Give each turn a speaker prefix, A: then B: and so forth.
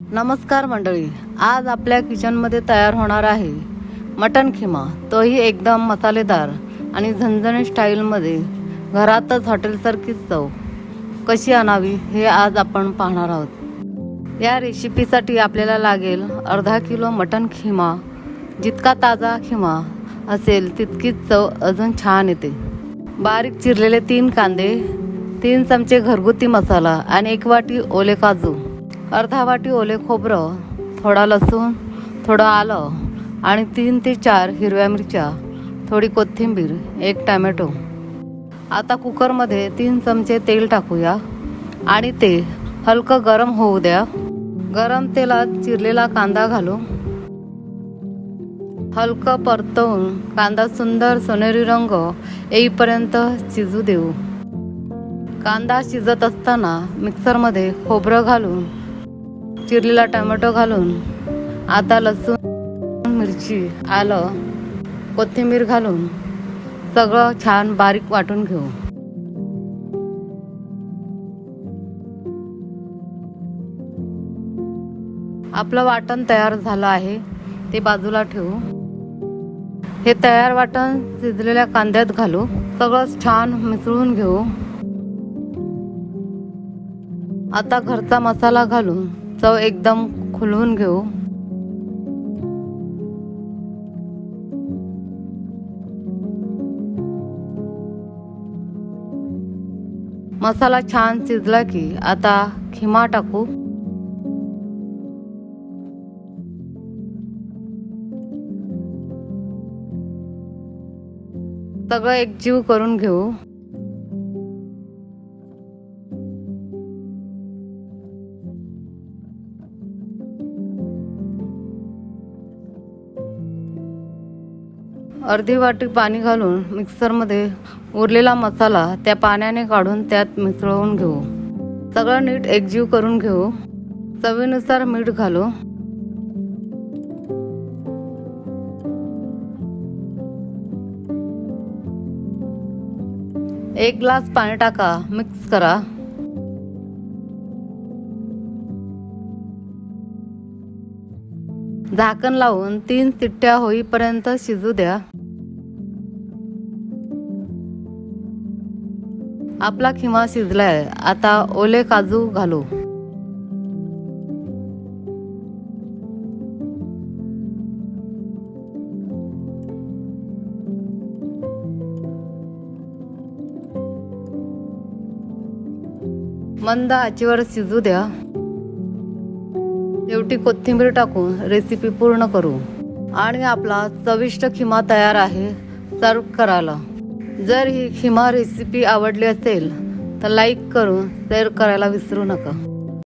A: नमस्कार मंडळी, आज आपल्या किचनमध्ये तयार होणार आहे मटण खिमा, तोही एकदम मसालेदार आणि झणझणीत स्टाईलमध्ये. घरातच हॉटेलसारखीच चव कशी आणावी हे आज आपण पाहणार आहोत. या रेसिपीसाठी आपल्याला लागेल अर्धा किलो मटण खिमा. जितका ताजा खिमा असेल तितकीच चव अजून छान येते. बारीक चिरलेले 3 कांदे, 3 चमचे घरगुती मसाला आणि 1 वाटी ओले काजू, अर्धा वाटी ओले खोबरं, थोडा लसूण, थोडं आलं आणि 3 ते 4 हिरव्या मिरच्या, थोडी कोथिंबीर, 1 टोमॅटो. आता कुकरमध्ये 3 चमचे तेल टाकूया आणि ते हलकं गरम होऊ द्या. गरम तेलात चिरलेला कांदा घालू. हलकं परतवून कांदा सुंदर सोनेरी रंग येईपर्यंत शिजू देऊ. कांदा शिजत असताना मिक्सरमध्ये खोबरं घालून, चिरलेला टोमॅटो घालून, आता लसूण, मिरची, आलं, कोथिंबीर घालून सगळं छान बारीक वाटून घेऊ. आपलं वाटण तयार झालं आहे, ते बाजूला ठेवू. हे तयार वाटण शिजलेल्या कांद्यात घालू. सगळं छान मिसळून घेऊ. आता घरचा मसाला घालून चव एकदम खुलवून घेऊ. मसाला छान शिजला की आता खिमा टाकू. सगळं एकजीव करून घेऊ. अर्धी वाटी पाणी घालून मिक्सरमध्ये उरलेला मसाला त्या पाण्याने काढून त्यात मिसळून घेऊ. सगळं नीट एकजीव करून घेऊ. चवीनुसार मीठ घालू. एक ग्लास पाणी टाका. मिक्स करा. झाकण लावून 3 शिट्ट्या होईपर्यंत शिजू द्या. आपला खिमा शिजलाय. आता ओले काजू घालू. मंद आचेवर शिजू द्या. शेवटी कोथिंबीर टाकून रेसिपी पूर्ण करू आणि आपला चविष्ट खिमा तयार आहे सर्व करायला. जर ही खिमा रेसिपी आवडली असेल तर लाईक करून शेअर करायला विसरू नका.